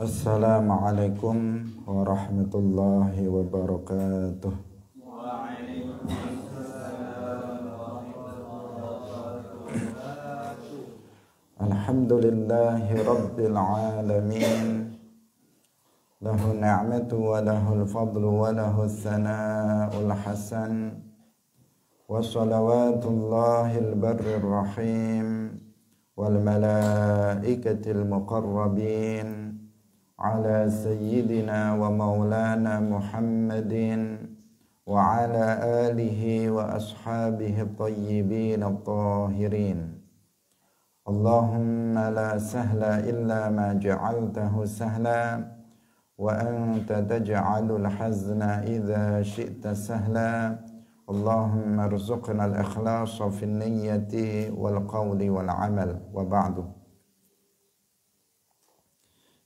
Assalamualaikum warahmatullahi wabarakatuh. Alhamdulillahi rabbil alamin. Lahu ni'matu wa lahul fadlu wa lahu tsana'ul hasan. Wa salawatullahil barrir rahim wal malaikatil muqarrabin ala sayyidina wa maulana Muhammadin wa ala alihi wa ashabihi at-tayyibin at-tahirin. Allahumma la sahla illa ma ja'altahu sahla wa anta taj'alul hazna idza syi'ta sahla. Allahumma arzuqna al-ikhlasa fi niyyati wal qawli wal amal wa ba'du.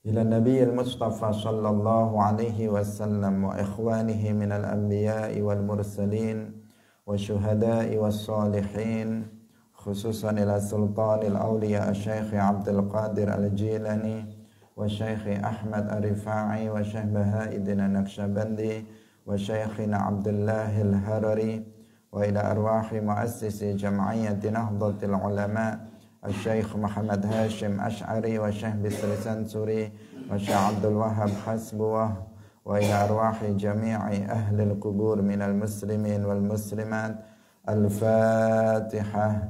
Ila nabiyil mustafa sallallahu alaihi wasallam wa ikhwanihi minal anbiya'i wal mursalin wa syuhada'i was salihin, khususan ila sultanil awliya Syekh Abdul Qadir Al-Jilani wa Syekh Ahmad Ar-Rifa'i wa Syekh Baha'iddin An-Naqsyabandi wa Syekhina Abdullah Al-Harari wa ila arwahi muassisi jam'iyyati Nahdlatul Ulama Syekh Muhammad Hashim Ash'ari wa Syekh Bisri Sansuri wa Syekh Abdul Wahab Hasbuwah wa ila arwahi jami'i ahli al-qubur minal muslimin wal muslimat. Al-Fatihah.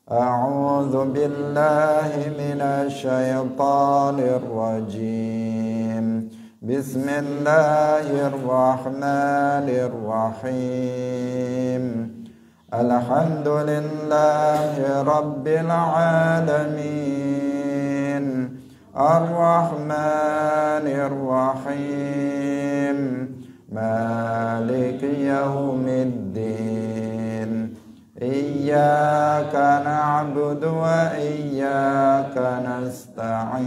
A'udzu billahi minasy syaithanir rajim. Bismillahirrahmanirrahim. Alhamdulillahi rabbil alamin. Ar-Rahmanir Rahim. Maliki yaumiddin. Iyyaka na'budu wa iyyaka nasta'in.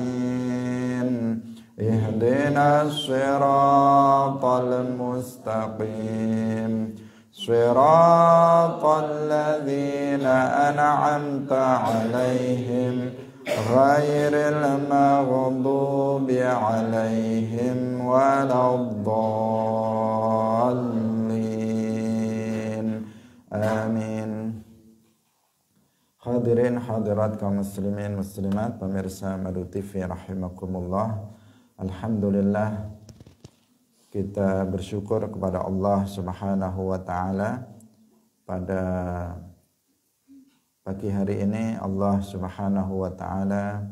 Ihdinas siratal mustaqim. Siratal ladzina an'amta 'alaihim ghairil maghdubi 'alaihim waladdallin. Amin. Hadirin hadirat kaum muslimin muslimat, pemirsa Madu TV rahimakumullah. Alhamdulillah, kita bersyukur kepada Allah Subhanahu wa taala. Pada pagi hari ini Allah Subhanahu wa taala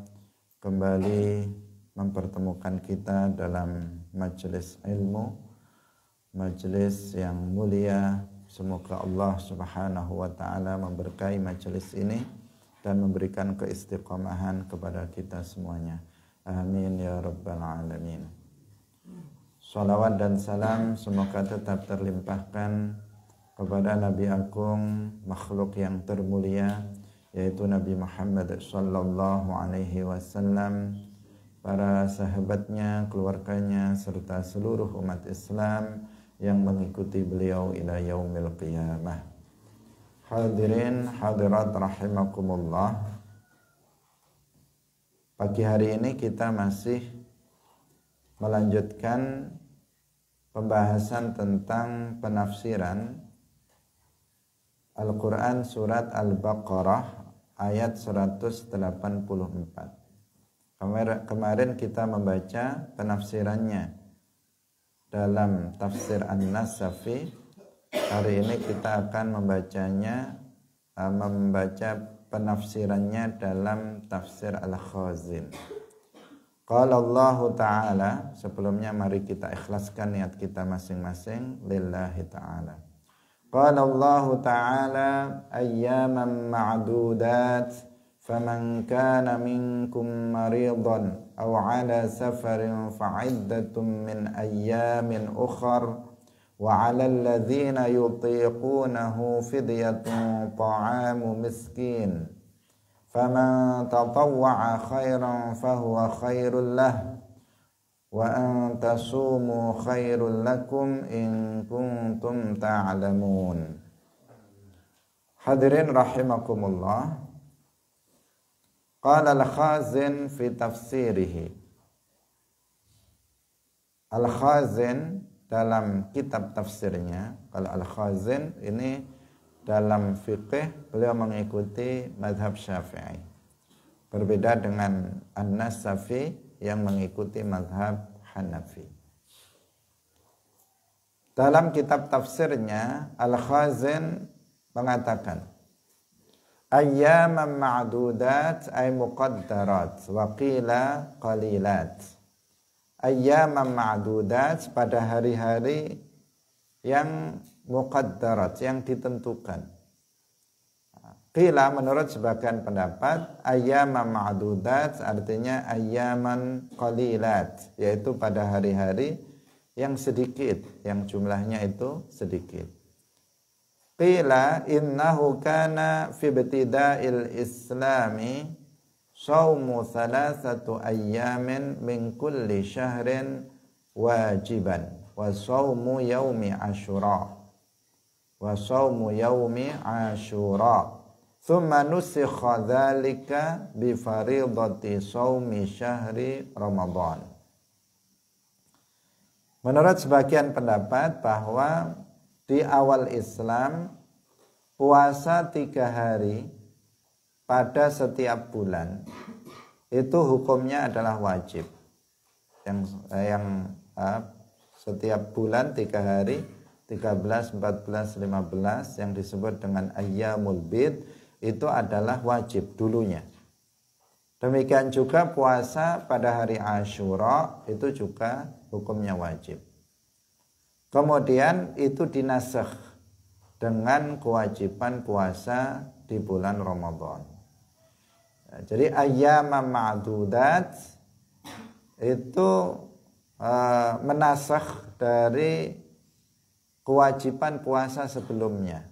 kembali mempertemukan kita dalam majelis ilmu, majelis yang mulia. Semoga Allah Subhanahu wa taala memberkahi majelis ini dan memberikan keistiqomahan kepada kita semuanya. Amin ya rabbal alamin. Salawat dan salam semoga tetap terlimpahkan kepada Nabi Agung, makhluk yang termulia, yaitu Nabi Muhammad sallallahu alaihi wasallam, para sahabatnya, keluarganya, serta seluruh umat Islam yang mengikuti beliau ila yaumil qiyamah. Hadirin hadirat rahimakumullah. Pagi hari ini kita masih melanjutkan pembahasan tentang penafsiran Al-Quran surat Al-Baqarah ayat 184. Kemarin kita membaca penafsirannya dalam tafsir An-Nasafi. Hari ini kita akan membaca penafsirannya dalam tafsir Al-Khazin. Qala Allah Ta'ala. Sebelumnya mari kita ikhlaskan niat kita masing-masing lillahi ta'ala. Qala Allah Ta'ala ayyaman ma'dudat faman kana minkum maridan aw ala safarin fa'iddatun min ayyamin ukhar wa 'alal ladzina yutiqunahu fidyatun ta'amu miskin faman tatawwa'a khairan fahuwa khairul lah wa an tasumu khairul lakum in kuntum ta'lamun. Hadirin rahimakumullah. Qala al-Khazin fi tafsirihi. Al-Khazin dalam kitab tafsirnya, kalau Al-Khazin ini dalam fiqh beliau mengikuti mazhab Syafi'i. Berbeda dengan An-Nasafi yang mengikuti mazhab Hanafi. Dalam kitab tafsirnya Al-Khazin mengatakan ayyaman ma'dudat ay muqaddarat wa qila qalilat. Ayyaman ma'dudat pada hari-hari yang muqaddarat, yang ditentukan. Qila menurut sebagian pendapat ayyaman ma'dudat artinya ayyaman qalilat, yaitu pada hari-hari yang sedikit, yang jumlahnya itu sedikit. Qila innahu kana fi ibtida'il islami saumu thalathatu ayyamin min kulli syahrin wajiban wa saumu yaumi asyura wa saumu yaumi asyura thumma nusikha dhalika bi faridati saumi syahri Ramadan. Menurut sebagian pendapat bahwa di awal Islam puasa 3 hari pada setiap bulan itu hukumnya adalah wajib. Yang setiap bulan 3 hari 13, 14, 15 yang disebut dengan ayyamul bid itu adalah wajib dulunya. Demikian juga puasa pada hari Asyura itu juga hukumnya wajib. Kemudian itu dinasakh dengan kewajiban puasa di bulan Ramadan. Jadi ayyaman ma'dudat itu menasakh dari kewajiban puasa sebelumnya.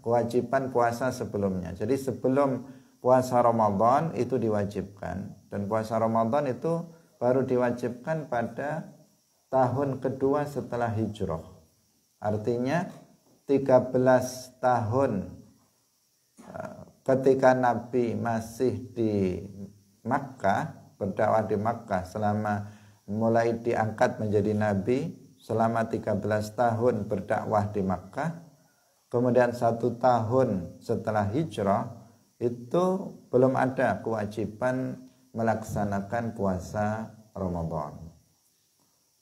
Kewajiban puasa sebelumnya. Jadi sebelum puasa Ramadan itu diwajibkan, dan puasa Ramadan itu baru diwajibkan pada tahun kedua setelah hijrah. Artinya 13 tahun ketika Nabi masih di Makkah, berdakwah di Makkah selama mulai diangkat menjadi Nabi, selama 13 tahun berdakwah di Makkah, kemudian 1 tahun setelah hijrah itu belum ada kewajiban melaksanakan puasa Ramadan.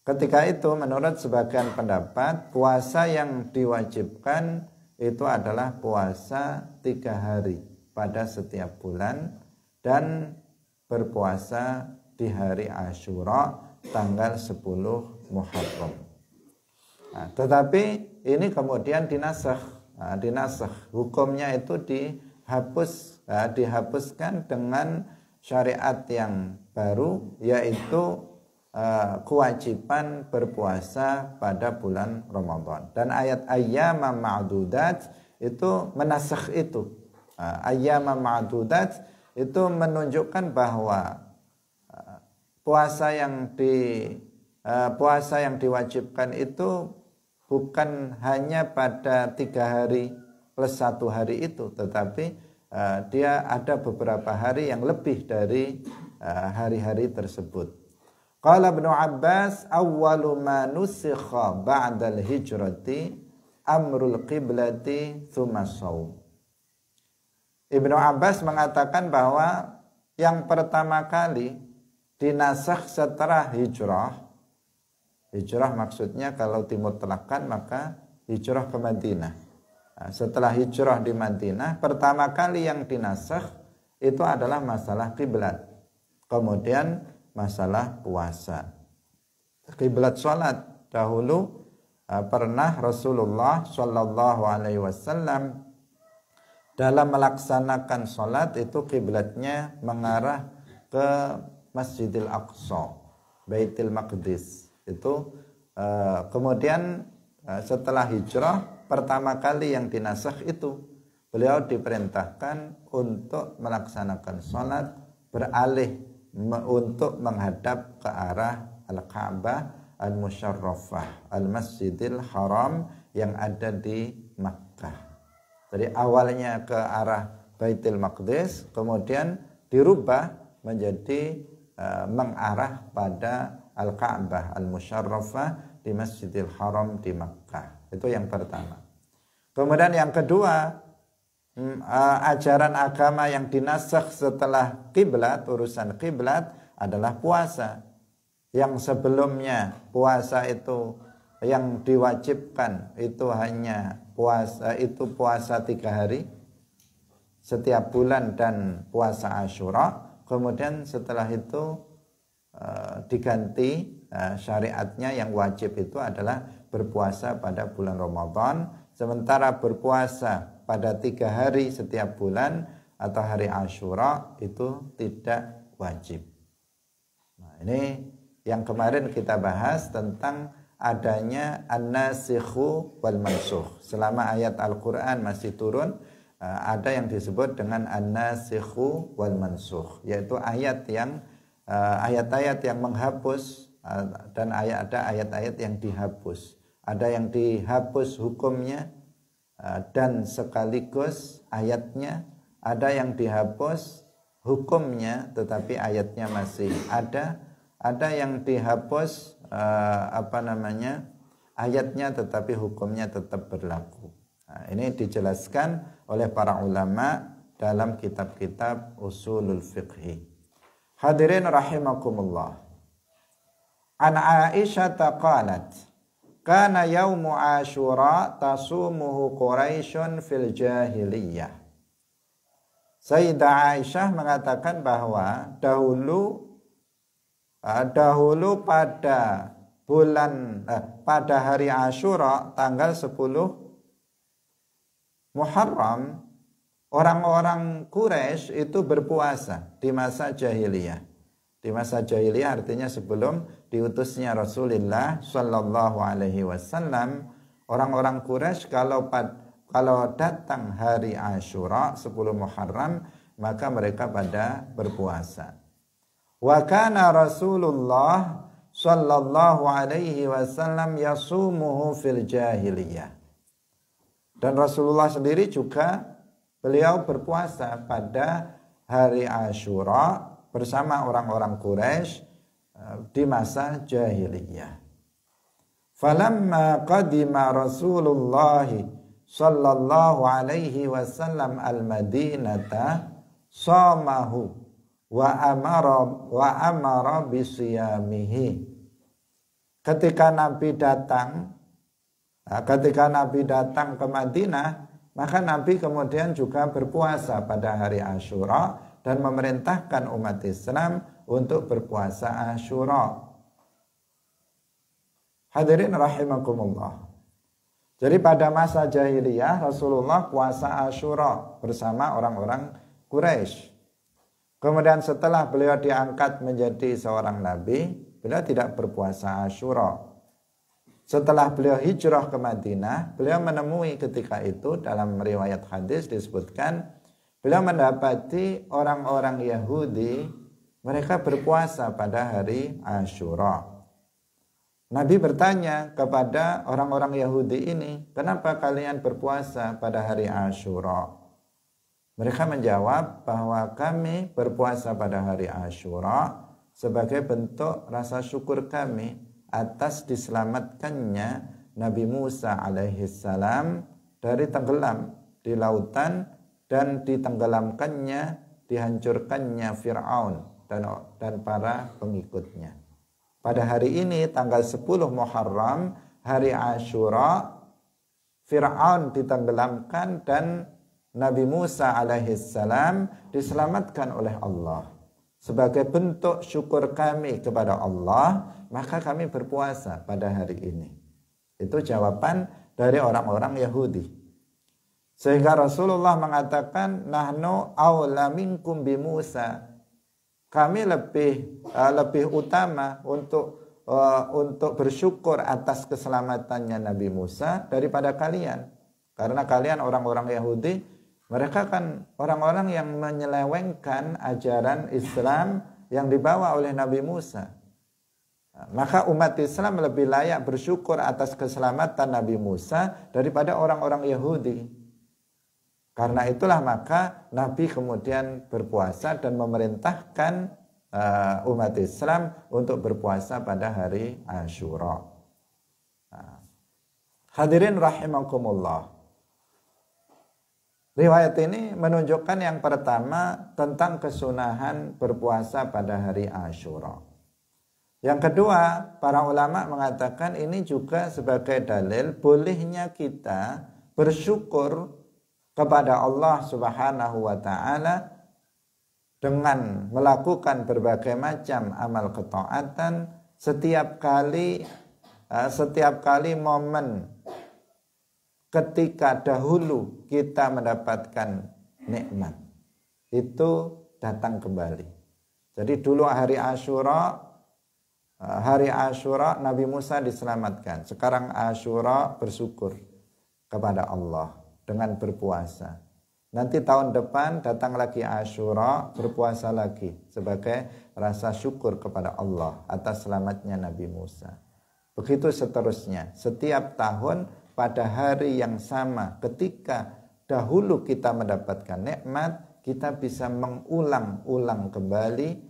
Ketika itu menurut sebagian pendapat puasa yang diwajibkan itu adalah puasa 3 hari pada setiap bulan dan berpuasa di hari Asyura tanggal 10 Muharram. Nah, tetapi ini kemudian dinasakh, hukumnya itu dihapuskan dengan syariat yang baru, yaitu kewajiban berpuasa pada bulan Ramadan. Dan ayat ayyaman ma'dudat itu menasakh itu. Ayyaman ma'dudat itu menunjukkan bahwa puasa yang diwajibkan itu bukan hanya pada 3 hari plus 1 hari itu, tetapi dia ada beberapa hari yang lebih dari hari-hari tersebut. Qala Ibnu Abbas awwalu ma nusikha ba'dal hijrati amrul qiblati tsumma shaum. Ibnu Abbas mengatakan bahwa yang pertama kali dinasakh setelah hijrah maksudnya kalau dimutlakkan maka hijrah ke Madinah. Nah, setelah hijrah di Madinah, pertama kali yang dinasakh itu adalah masalah kiblat. Kemudian masalah puasa. Kiblat salat dahulu pernah Rasulullah Shallallahu Alaihi Wasallam dalam melaksanakan salat itu kiblatnya mengarah ke Masjidil Aqsa, Baitul Maqdis. Itu kemudian setelah hijrah pertama kali yang dinasakh itu beliau diperintahkan untuk melaksanakan salat beralih untuk menghadap ke arah Al-Ka'bah Al-Musyarrafah, Al-Masjidil Haram yang ada di Makkah. Jadi awalnya ke arah Baitul Maqdis, kemudian dirubah menjadi mengarah pada Al-Ka'bah Al-Musyarrafah di Masjidil Haram di Makkah. Itu yang pertama. Kemudian yang kedua, ajaran agama yang dinasakh setelah kiblat, urusan kiblat adalah puasa. Yang sebelumnya puasa itu yang diwajibkan itu hanya puasa 3 hari setiap bulan dan puasa Asyura. Kemudian setelah itu diganti syariatnya, yang wajib itu adalah berpuasa pada bulan Ramadan. Sementara berpuasa pada 3 hari setiap bulan atau hari Asyura itu tidak wajib. Nah, ini yang kemarin kita bahas tentang adanya an-nasikhu wal mansukh. Selama ayat Al-Quran masih turun, ada yang disebut dengan an-nasikhu wal mansukh, yaitu ayat-ayat yang menghapus dan ada ayat-ayat yang dihapus. Ada yang dihapus hukumnya dan sekaligus ayatnya, ada yang dihapus hukumnya tetapi ayatnya masih ada yang dihapus ayatnya tetapi hukumnya tetap berlaku. Nah, ini dijelaskan oleh para ulama dalam kitab-kitab usulul fiqhi. Hadirin rahimakumullah. An Aisyah qalat, kana yaumu Asyura tasumuhu Quraisyun fil jahiliyah. Sayyidah Aisyah mengatakan bahwa dahulu pada hari Asyura tanggal 10 Muharram, orang-orang Quraisy itu berpuasa di masa jahiliyah. Di masa jahiliyah artinya sebelum diutusnya Rasulullah Shallallahu Alaihi Wasallam, orang-orang Quraisy kalau datang hari Asyura 10 Muharram maka mereka pada berpuasa. Wa kana Rasulullah Shallallahu Alaihi Wasallam yasumuhu fil jahiliyah. Dan Rasulullah sendiri juga beliau berpuasa pada hari Asyura bersama orang-orang Quraisy di masa jahiliyah. Falamma qadima Rasulullah sallallahu alaihi wasallam al-Madinata shamahu wa amara bisiyamihi. Ketika Nabi datang ke Madinah, maka Nabi kemudian juga berpuasa pada hari Asyura dan memerintahkan umat Islam untuk berpuasa Asyura. Hadirin rahimakumullah. Jadi pada masa jahiliyah Rasulullah puasa Asyura bersama orang-orang Quraisy. Kemudian setelah beliau diangkat menjadi seorang nabi, beliau tidak berpuasa Asyura. Setelah beliau hijrah ke Madinah, beliau menemui ketika itu dalam riwayat hadis disebutkan beliau mendapati orang-orang Yahudi mereka berpuasa pada hari Asyura. Nabi bertanya kepada orang-orang Yahudi ini, kenapa kalian berpuasa pada hari Asyura? Mereka menjawab bahwa kami berpuasa pada hari Asyura sebagai bentuk rasa syukur kami atas diselamatkannya Nabi Musa alaihissalam dari tenggelam di lautan dan ditenggelamkannya, dihancurkannya Fir'aun dan para pengikutnya. Pada hari ini tanggal 10 Muharram, hari Asyura, Fir'aun ditenggelamkan dan Nabi Musa alaihissalam diselamatkan oleh Allah. Sebagai bentuk syukur kami kepada Allah, maka kami berpuasa pada hari ini. Itu jawaban dari orang-orang Yahudi. Sehingga Rasulullah mengatakan, nahnu aula minkum bi Musa. Kami lebih utama untuk bersyukur atas keselamatannya Nabi Musa daripada kalian. Karena kalian orang-orang Yahudi, mereka kan orang-orang yang menyelewengkan ajaran Islam yang dibawa oleh Nabi Musa. Maka umat Islam lebih layak bersyukur atas keselamatan Nabi Musa daripada orang-orang Yahudi. Karena itulah maka Nabi kemudian berpuasa dan memerintahkan umat Islam untuk berpuasa pada hari Asyura. Hadirin rahimakumullah. Riwayat ini menunjukkan yang pertama tentang kesunahan berpuasa pada hari Asyura. Yang kedua, para ulama mengatakan ini juga sebagai dalil bolehnya kita bersyukur kepada Allah Subhanahu wa taala dengan melakukan berbagai macam amal ketaatan setiap kali momen ketika dahulu kita mendapatkan nikmat itu datang kembali. Jadi dulu hari Asyura Nabi Musa diselamatkan. Sekarang Asyura bersyukur kepada Allah dengan berpuasa. Nanti tahun depan datang lagi Asyura, berpuasa lagi sebagai rasa syukur kepada Allah atas selamatnya Nabi Musa. Begitu seterusnya. Setiap tahun pada hari yang sama ketika dahulu kita mendapatkan nikmat, kita bisa mengulang-ulang kembali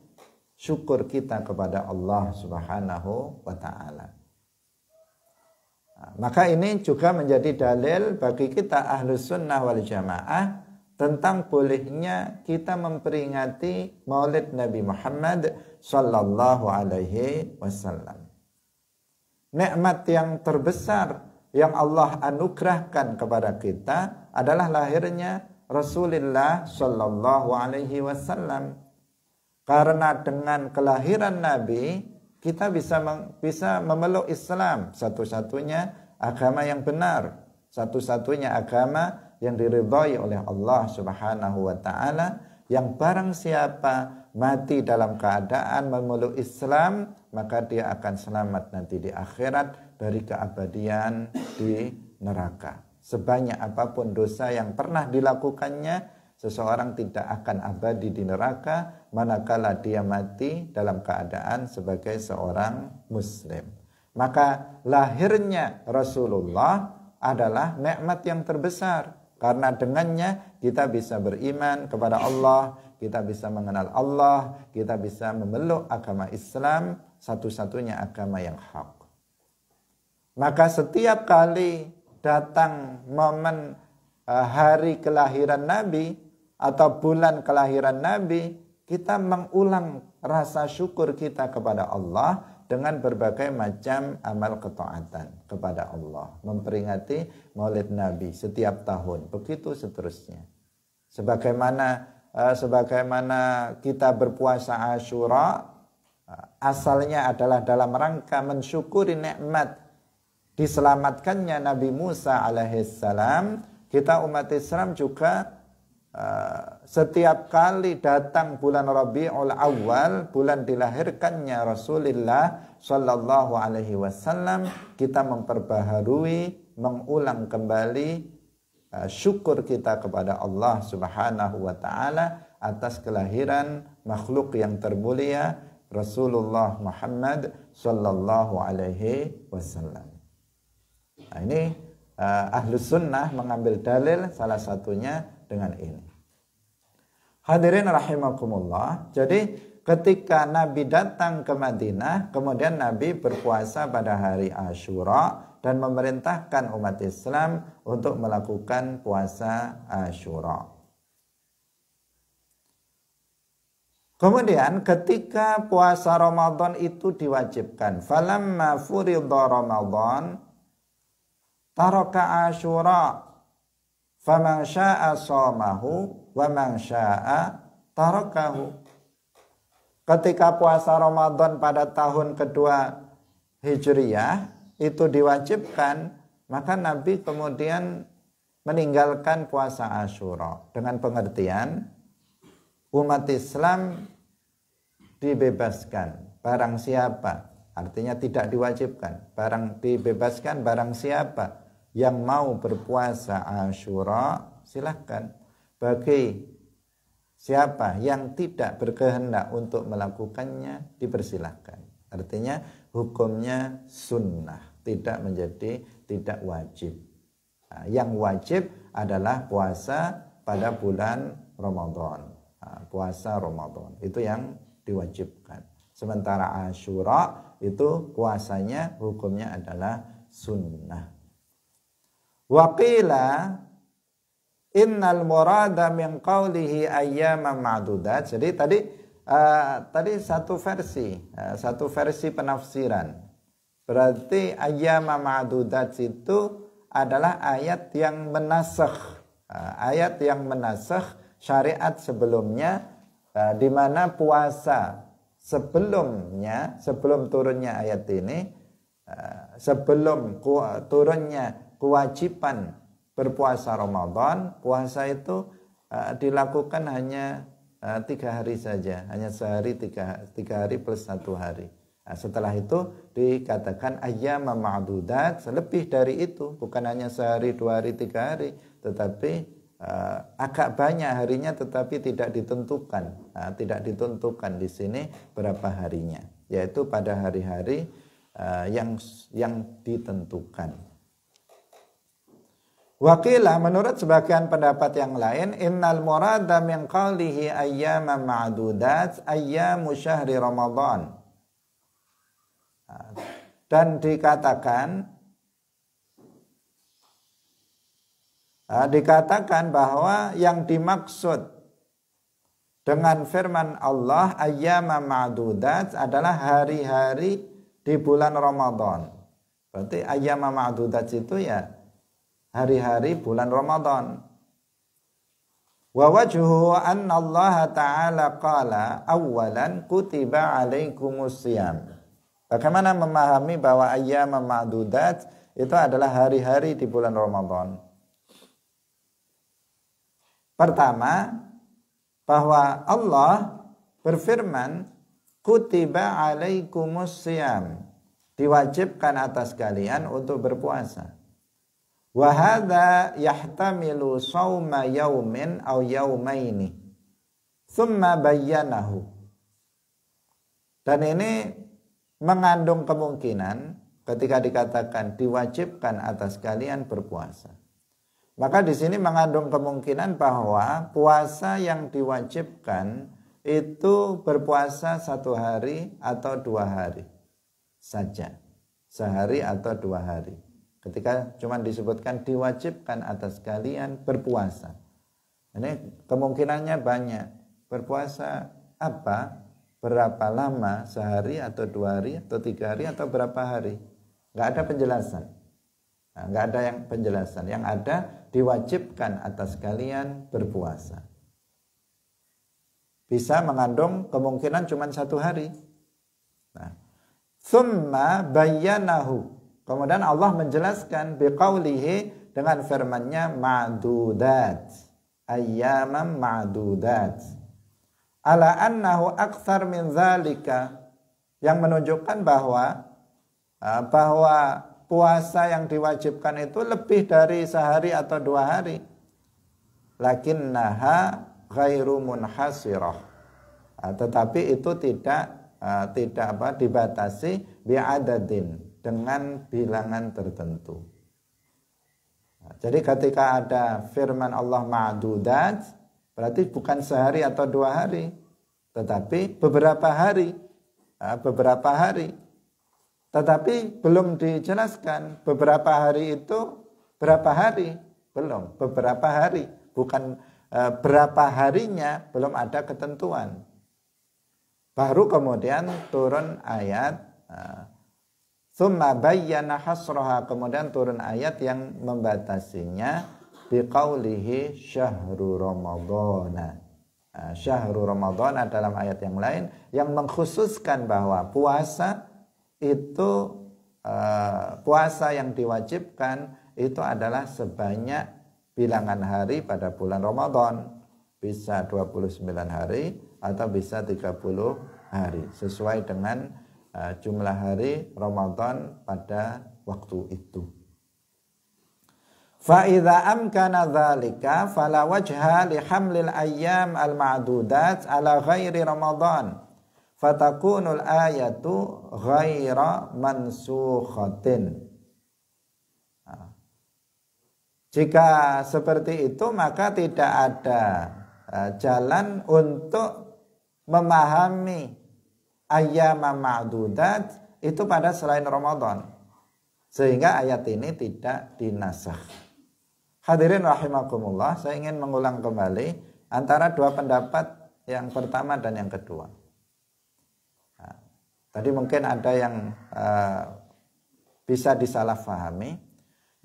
syukur kita kepada Allah Subhanahu wa taala. Maka ini juga menjadi dalil bagi kita Ahlus Sunnah wal Jamaah tentang bolehnya kita memperingati Maulid Nabi Muhammad sallallahu alaihi wasallam. Nikmat yang terbesar yang Allah anugerahkan kepada kita adalah lahirnya Rasulullah sallallahu alaihi wasallam. Karena dengan kelahiran Nabi kita bisa memeluk Islam, satu-satunya agama yang benar, satu-satunya agama yang diridhai oleh Allah Subhanahu wa taala, yang barang siapa mati dalam keadaan memeluk Islam, maka dia akan selamat nanti di akhirat dari keabadian di neraka. Sebanyak apapun dosa yang pernah dilakukannya, seseorang tidak akan abadi di neraka manakala dia mati dalam keadaan sebagai seorang muslim. Maka lahirnya Rasulullah adalah nikmat yang terbesar, karena dengannya kita bisa beriman kepada Allah, kita bisa mengenal Allah, kita bisa memeluk agama Islam, satu-satunya agama yang hak. Maka setiap kali datang momen hari kelahiran Nabi atau bulan kelahiran Nabi, kita mengulang rasa syukur kita kepada Allah dengan berbagai macam amal ketaatan kepada Allah, memperingati Maulid Nabi setiap tahun, begitu seterusnya. Sebagaimana kita berpuasa Asyura, asalnya adalah dalam rangka mensyukuri nikmat diselamatkannya Nabi Musa alaihissalam. Kita umat Islam juga setiap kali datang bulan Rabiul Awal, bulan dilahirkannya Rasulullah sallallahu alaihi wasallam, kita memperbaharui, mengulang kembali syukur kita kepada Allah Subhanahu wa taala atas kelahiran makhluk yang termulia Rasulullah Muhammad sallallahu alaihi wasallam. Nah, ini Ahlus Sunnah mengambil dalil salah satunya dengan ini. Hadirin rahimakumullah. Jadi ketika Nabi datang ke Madinah, kemudian Nabi berpuasa pada hari Asyura dan memerintahkan umat Islam untuk melakukan puasa Asyura. Kemudian ketika puasa Ramadan itu diwajibkan, falamma furidha Ramadan taraka Asyura faman syaa shamahu wa man syaa tarakahu. Ketika puasa Ramadan pada tahun kedua Hijriyah itu diwajibkan, maka Nabi kemudian meninggalkan puasa Asyura dengan pengertian umat Islam dibebaskan barang siapa, artinya tidak diwajibkan, dibebaskan barang siapa yang mau berpuasa Asyura, silahkan. Bagi siapa yang tidak berkehendak untuk melakukannya, dipersilahkan. Artinya hukumnya sunnah, tidak wajib. Nah, yang wajib adalah puasa pada bulan Ramadan. Puasa Ramadan itu yang diwajibkan. Sementara Asyura itu puasanya hukumnya adalah sunnah. Wa qila innal murada min qawlihi ayyaman ma'dudat. Jadi tadi satu versi penafsiran. Berarti ayyaman ma'dudat itu adalah ayat yang menasakh. Ayat yang menasakh syariat sebelumnya, di mana puasa sebelum turunnya ayat ini, sebelum turunnya kewajiban berpuasa Ramadan, puasa itu dilakukan hanya 3 hari saja, hanya sehari 3 hari plus 1 hari. Setelah itu dikatakan ayyam ma'dudat, lebih dari itu, bukan hanya sehari, 2 hari, 3 hari, tetapi agak banyak harinya, tetapi tidak ditentukan. Tidak ditentukan di sini berapa harinya, yaitu pada hari-hari yang ditentukan. Waqilah, menurut sebagian pendapat yang lain, innal murada min qawlihi ayyaman ma'dudat ayyamu syahri Ramadan. Dan dikatakan bahwa yang dimaksud dengan firman Allah ayyaman ma'dudat adalah hari-hari di bulan Ramadan. Berarti ayyaman ma'dudat itu ya hari-hari bulan Ramadan. Wa wajhu anna Allah ta'ala qala awalan kutiba alaikumus siyam. Bagaimana memahami bahwa ayyam ma'dudat itu adalah hari-hari di bulan Ramadan? Pertama, bahwa Allah berfirman kutiba alaikumus siyam, diwajibkan atas kalian untuk berpuasa. Wa hadza yahtamilu shauma yaumin aw yaumaini thumma bayyanahu. Dan ini mengandung kemungkinan ketika dikatakan diwajibkan atas kalian berpuasa. Maka di sini mengandung kemungkinan bahwa puasa yang diwajibkan itu berpuasa 1 hari atau 2 hari saja. Sehari atau 2 hari. Ketika cuma disebutkan diwajibkan atas kalian berpuasa. Ini kemungkinannya banyak. Berpuasa apa? Berapa lama, sehari atau 2 hari atau 3 hari atau berapa hari? Nggak ada penjelasan. Nggak ada yang penjelasan. Yang ada diwajibkan atas kalian berpuasa. Bisa mengandung kemungkinan cuma 1 hari. Tsumma bayyanahu. Kemudian Allah menjelaskan biqaulihi dengan firman-Nya ma'dudat. Ayyaman ma'dudat. Ala annahu aktsar min dzalika, yang menunjukkan bahwa puasa yang diwajibkan itu lebih dari sehari atau 2 hari. Lakinnaha ghairu munhasirah. Tetapi itu tidak dibatasi bi'adadin, dengan bilangan tertentu. Jadi ketika ada firman Allah ma'dudat, berarti bukan sehari atau 2 hari, tetapi beberapa hari. Tetapi belum dijelaskan beberapa hari itu berapa hari, belum. Beberapa hari, bukan berapa harinya, belum ada ketentuan. Baru kemudian turun ayat tsumma bayyana hasraha, kemudian turun ayat yang membatasinya biqaulihi syahru ramadhana. Syahru ramadhana dalam ayat yang lain yang mengkhususkan bahwa puasa itu puasa yang diwajibkan itu adalah sebanyak bilangan hari pada bulan Ramadan. Bisa 29 hari atau bisa 30 hari sesuai dengan jumlah hari Ramadan pada waktu itu. Fa idza amkana dzalika fala wajha li hamlil ayyam al ma'dudat ala ghairi Ramadan fatakunul ayatu ghaira mansukhatin. Jika seperti itu maka tidak ada jalan untuk memahami ayyama ma'dudat itu pada selain Ramadan. Sehingga ayat ini tidak dinasakh. Hadirin rahimakumullah, saya ingin mengulang kembali antara dua pendapat yang pertama dan yang kedua. Nah, tadi mungkin ada yang bisa disalahfahami.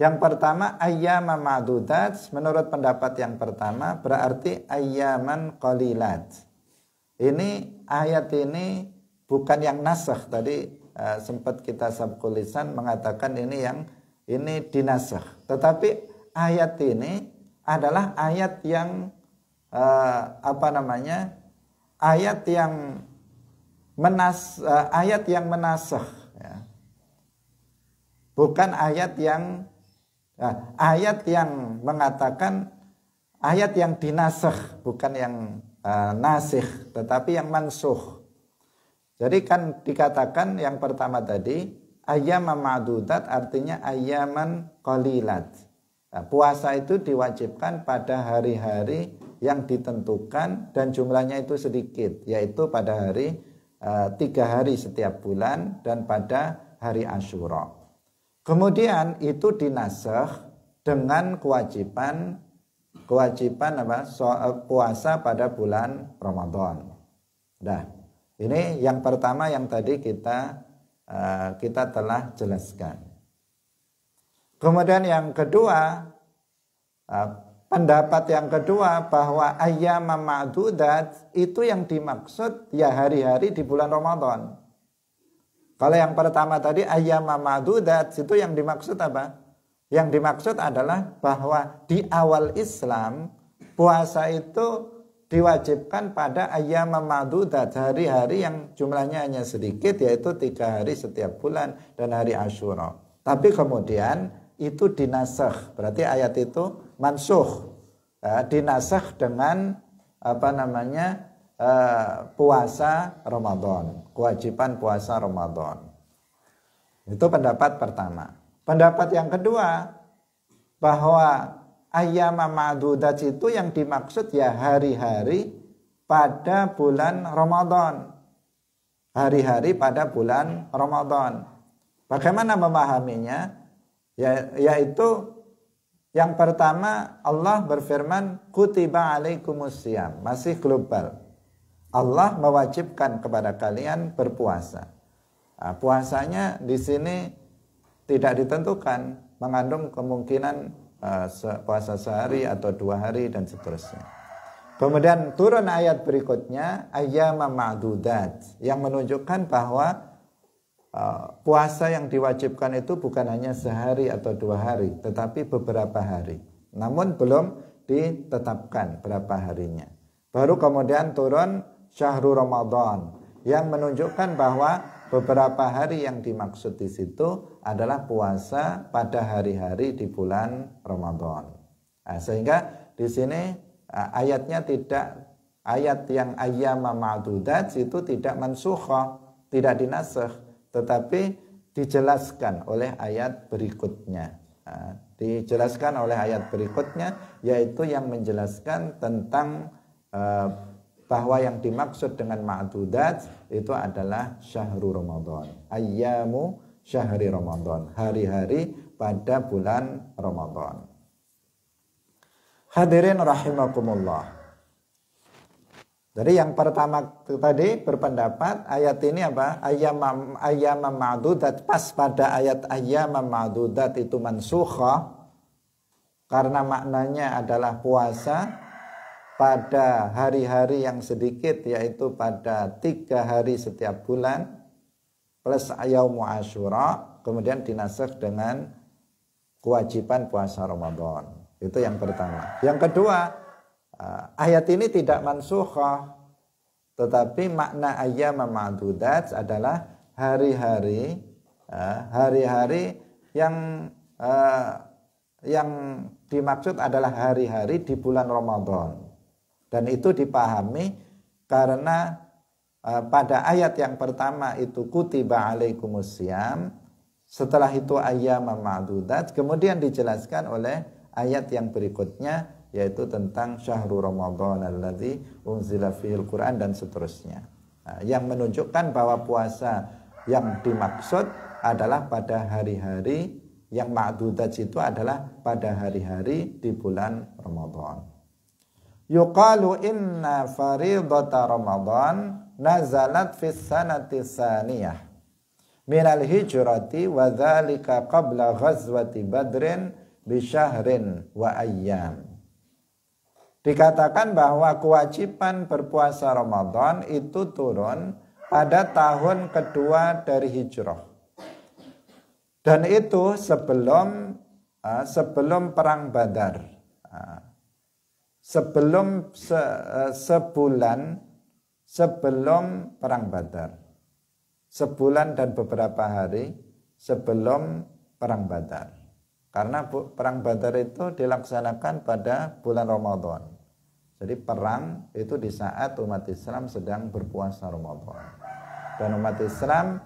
Yang pertama, ayyaman ma'dudat, menurut pendapat yang pertama berarti ayyaman qalilat. Ini ayat ini bukan yang nasakh. Tadi sempat kita sabqul lisan mengatakan ini dinasakh. Tetapi ayat ini adalah ayat yang ayat yang menasakh, ya. Bukan ayat yang mengatakan ayat yang dinasakh, bukan yang nasikh, tetapi yang mansukh. Jadi kan dikatakan yang pertama tadi ayyaman ma'dudat artinya ayyaman qalilat. Nah, puasa itu diwajibkan pada hari-hari yang ditentukan dan jumlahnya itu sedikit, yaitu pada hari 3 hari setiap bulan dan pada hari Asyura. Kemudian itu dinasakh dengan kewajiban puasa pada bulan Ramadan. Nah, ini yang pertama yang tadi kita telah jelaskan. Kemudian yang kedua, pendapat yang kedua bahwa ayyaman ma'dudat itu yang dimaksud ya hari-hari di bulan Ramadan. Kalau yang pertama tadi ayyaman ma'dudat itu yang dimaksud apa? Yang dimaksud adalah bahwa di awal Islam puasa itu diwajibkan pada ayyaman ma'dudat, hari-hari yang jumlahnya hanya sedikit, yaitu 3 hari setiap bulan dan hari Asyura. Tapi kemudian itu dinasakh, berarti ayat itu mansukh, dinasakh dengan puasa Ramadan, kewajiban puasa Ramadan. Itu pendapat pertama. Pendapat yang kedua, bahwa ayyaman ma'dudat itu yang dimaksud ya hari-hari pada bulan Ramadan. Hari-hari pada bulan Ramadan. Bagaimana memahaminya? Yaitu yang pertama Allah berfirman kutiba alaikumusiyam, masih global. Allah mewajibkan kepada kalian berpuasa. Nah, puasanya di sini tidak ditentukan, mengandung kemungkinan puasa sehari atau 2 hari dan seterusnya. Kemudian turun ayat berikutnya ayyaman ma'dudat yang menunjukkan bahwa puasa yang diwajibkan itu bukan hanya sehari atau 2 hari, tetapi beberapa hari. Namun belum ditetapkan berapa harinya. Baru kemudian turun syahrul Ramadan yang menunjukkan bahwa beberapa hari yang dimaksud di situ adalah puasa pada hari-hari di bulan Ramadan. Nah, sehingga di sini ayatnya ayat yang ayyaman ma'dudat itu tidak mansukhah, tidak dinasakh, tetapi dijelaskan oleh ayat berikutnya. Nah, dijelaskan oleh ayat berikutnya, yaitu yang menjelaskan tentang bahwa yang dimaksud dengan ma'dudat itu adalah syahrul Ramadan, ayyamu syahri Ramadan, hari-hari pada bulan Ramadan. Hadirin rahimakumullah. Jadi yang pertama tadi berpendapat ayat ini apa? Ayyaman ma'dudat, pas pada ayat ayyaman ma'dudat itu mansukhah karena maknanya adalah puasa pada hari-hari yang sedikit, yaitu pada 3 hari setiap bulan plus yaumu Asyura, kemudian dinasakh dengan kewajiban puasa Ramadan. Itu yang pertama. Yang kedua, ayat ini tidak mansukhah, tetapi makna ayyaman ma'dudat adalah hari-hari yang dimaksud adalah hari-hari di bulan Ramadan. Dan itu dipahami karena pada ayat yang pertama itu kutiba alaikumusiyam, setelah itu ayyaman ma'dudat, kemudian dijelaskan oleh ayat yang berikutnya yaitu tentang syahrul Ramadan alladzi unzila fihil Quran dan seterusnya. Nah, yang menunjukkan bahwa puasa yang dimaksud adalah pada hari-hari yang ma'dudat itu adalah pada hari-hari di bulan Ramadan. Yuqalu inna faridata Ramadan nazalat fis sanati tsaniyah minal hijrati wa dzalika qabla ghazwati Badrin bi syahrin wa ayyam. Dikatakan bahwa kewajiban berpuasa Ramadan itu turun pada tahun kedua dari hijrah. Dan itu sebelum perang Badar. Sebulan sebelum perang Badar. Sebulan dan beberapa hari sebelum perang Badar. Karena perang Badar itu dilaksanakan pada bulan Ramadan. Jadi perang itu di saat umat Islam sedang berpuasa Ramadan. Dan umat Islam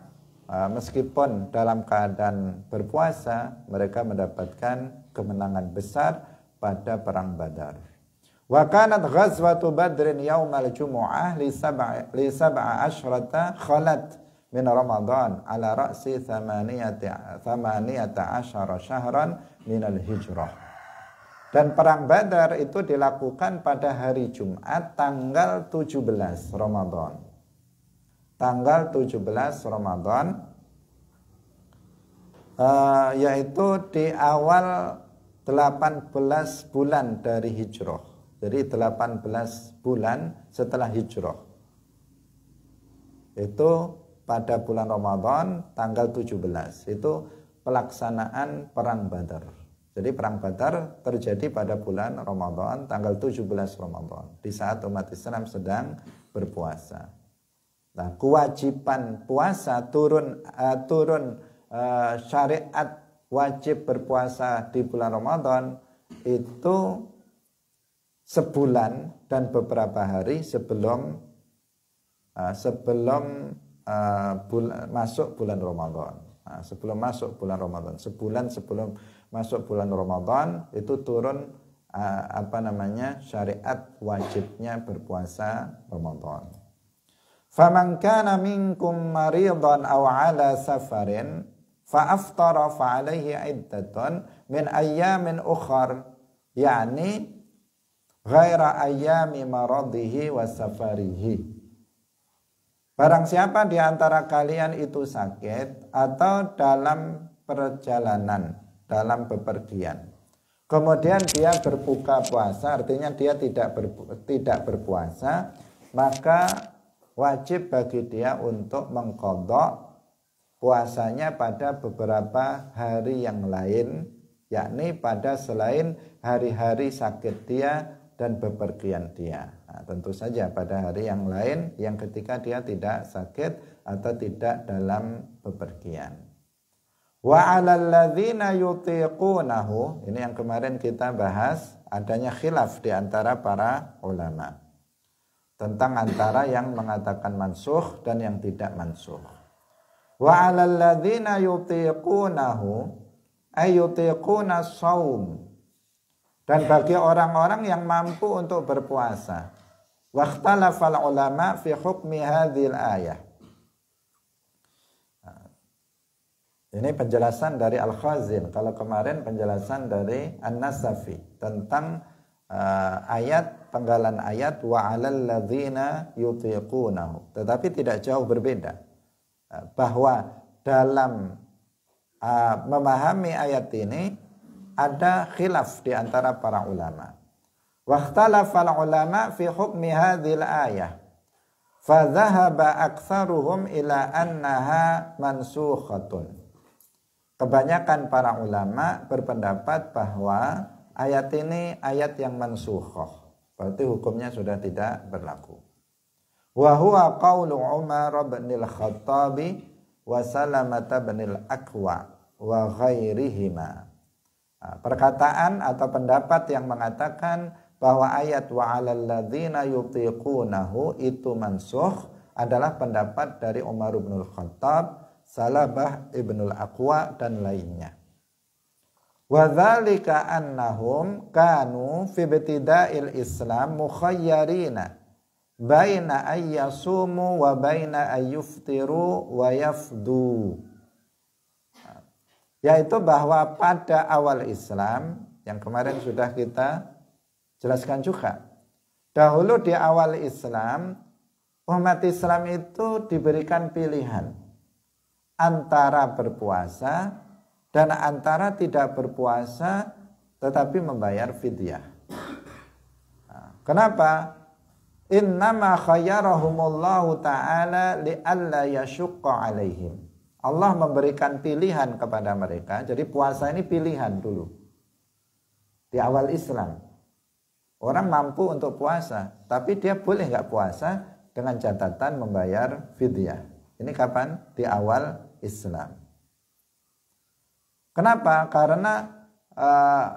meskipun dalam keadaan berpuasa, mereka mendapatkan kemenangan besar pada perang Badar. Wa kanat ghazwatu Badrin yaumal jumu'ah li sab'a asyrata khalat min Ramadan ala ra'si 18 syahran minal hijrah. Dan perang Badar itu dilakukan pada hari Jumat tanggal 17 Ramadan. Tanggal 17 Ramadan yaitu di awal 18 bulan dari hijrah. Jadi 18 bulan setelah hijrah. Itu pada bulan Ramadan tanggal 17 itu pelaksanaan perang Badar. Jadi perang Badar terjadi pada bulan Ramadan tanggal 17 Ramadan di saat umat Islam sedang berpuasa. Nah, kewajiban puasa turun syariat wajib berpuasa di bulan Ramadan itu sebulan dan beberapa hari sebelum masuk bulan Ramadan. Nah, sebelum masuk bulan Ramadan, sebulan sebelum masuk bulan Ramadan itu turun syariat wajibnya berpuasa Ramadan. Faman kana minkum maridan aw ala safarin fa aftara fa alaihi iddatun min ayyamin ukhar, yani ghaira ayyami maradihi wa safarihi. Barang siapa di antara kalian itu sakit atau dalam perjalanan, dalam bepergian, kemudian dia berbuka puasa, artinya dia tidak berpuasa, maka wajib bagi dia untuk mengqadha puasanya pada beberapa hari yang lain, yakni pada selain hari-hari sakit dia dan bepergian dia. Nah, tentu saja pada hari yang lain yang ketika dia tidak sakit atau tidak dalam bepergian. Wa 'alal ladzina yutiqunahu, ini yang kemarin kita bahas, adanya khilaf di antara para ulama tentang antara yang mengatakan mansukh dan yang tidak mansukh. Wa 'alal ladzina yutiqunahu ay yutiquna shaum, dan bagi orang-orang yang mampu untuk berpuasa. Wakhtalafal ulama fi hukmi hadhil ayah. Ini penjelasan dari Al-Khazin. Kalau kemarin penjelasan dari An-Nasafi tentang ayat, penggalan ayat wa 'alal ladzina yutiqunahu. Tetapi tidak jauh berbeda. Bahwa dalam memahami ayat ini ada khilaf di antara para ulama. Wakhtalafal ulama fi hukmi hadhil ayah. Fa dhahaba aktsaruhum ila annaha mansukhatun. Kebanyakan para ulama berpendapat bahwa ayat ini ayat yang mansukhah. Berarti hukumnya sudah tidak berlaku. Wa huwa qaulu Umar bin al-Khattab wa Salamah bin al-Aqwa wa ghairihima. Perkataan atau pendapat yang mengatakan bahwa ayat wa 'alal ladzina yutiqunahu itu mansukh adalah pendapat dari Umar bin Al-Khattab, Salamah ibn al-Aqwa dan lainnya. Wa dzalika annahum kanu fi ibtida'il Islam mukhayyarina baina ayyasumu wa baina ayyuftiru wa yafdu. Yaitu bahwa pada awal Islam yang kemarin sudah kita jelaskan juga. Dahulu di awal Islam, umat Islam itu diberikan pilihan antara berpuasa dan antara tidak berpuasa tetapi membayar fidyah. Kenapa? Innama khayyarahumullahu ta'ala li'alla yashukka alaihim. Allah memberikan pilihan kepada mereka. Jadi puasa ini pilihan dulu. Di awal Islam. Orang mampu untuk puasa, tapi dia boleh nggak puasa dengan catatan membayar fidyah. Ini kapan? Di awal Islam. Kenapa? Karena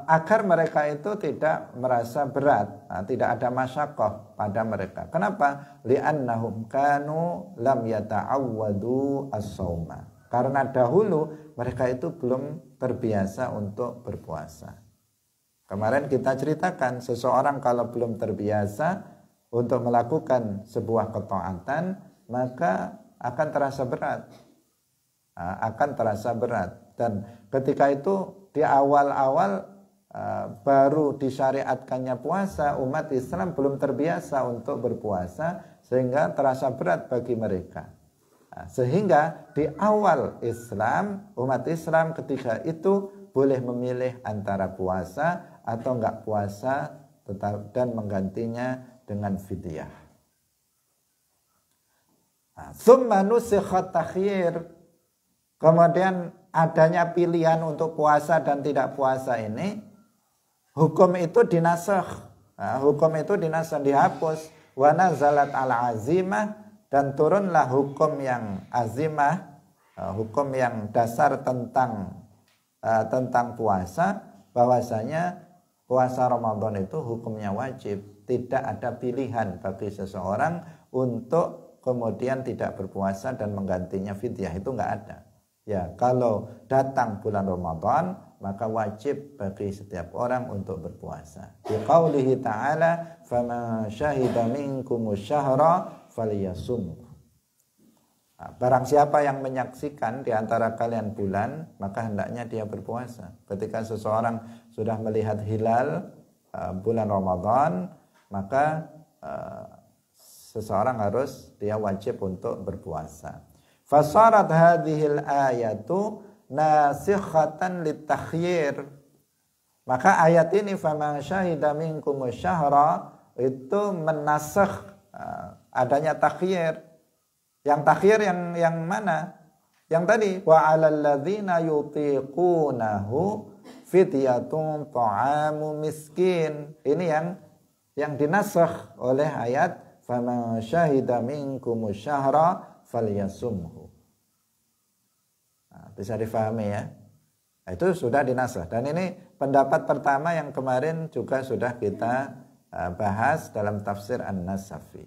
agar mereka itu tidak merasa berat, tidak ada masyaqqah pada mereka. Kenapa? Li'annahum kanu lam yata'awwadu as-shauma. Karena dahulu mereka itu belum terbiasa untuk berpuasa. Kemarin kita ceritakan seseorang kalau belum terbiasa untuk melakukan sebuah ketaatan, maka akan terasa berat. Akan terasa berat. Dan ketika itu di awal-awal baru disyariatkannya puasa, umat Islam belum terbiasa untuk berpuasa sehingga terasa berat bagi mereka. Sehingga di awal Islam, umat Islam ketika itu boleh memilih antara puasa atau enggak puasa dan menggantinya dengan fidyah. Tsumma nusikhat takhyir. Kemudian adanya pilihan untuk puasa dan tidak puasa ini, hukum itu dinasakh. Hukum itu dinasakh, dihapus. Wa nazalat al-azimah, dan turunlah hukum yang azimah, hukum yang dasar tentang puasa, bahwasanya puasa Ramadan itu hukumnya wajib. Tidak ada pilihan bagi seseorang untuk kemudian tidak berpuasa dan menggantinya fidyah, itu enggak ada. Ya, kalau datang bulan Ramadan, maka wajib bagi setiap orang untuk berpuasa. Di qaulihi ta'ala, "Faman syahida minkumus syahra falyasum." Barang siapa yang menyaksikan di antara kalian bulan, maka hendaknya dia berpuasa. Ketika seseorang sudah melihat hilal bulan Ramadan, maka seseorang dia wajib untuk berpuasa. Fasarat hadhil ayatu nasikhatan litakhyir. Maka ayat ini faman syahida minkumus syahra itu menasakh adanya takhyir. Yang takhyir yang mana? Yang tadi wa 'alal ladzina yutiqunahu fidyatun ta'amu miskin. Ini yang dinasakh oleh ayat faman syahida minkumus syahra falyasumhu. Bisa difahami ya. Itu sudah dinasakh. Dan ini pendapat pertama yang kemarin juga sudah kita bahas dalam tafsir An-Nasafi.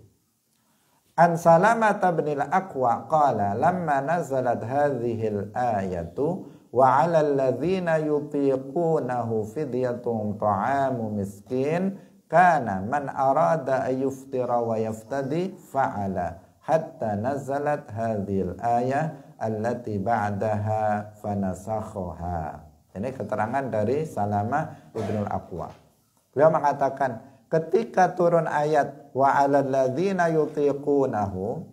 An Salamah bin al-Aqwa qala lamma nazalat hadhil ayatu wa 'alal ladzina yutiqunahu fidyatun ta'amu miskin kana man arada ayyuftira wa yaftadi fa'ala hatta nazalat hadhil ayah allati ba'daha fanasakhaha. Ini keterangan dari Salamah bin al-Aqwa. Beliau mengatakan ketika turun ayat wa 'alal ladzina yutiqunahu,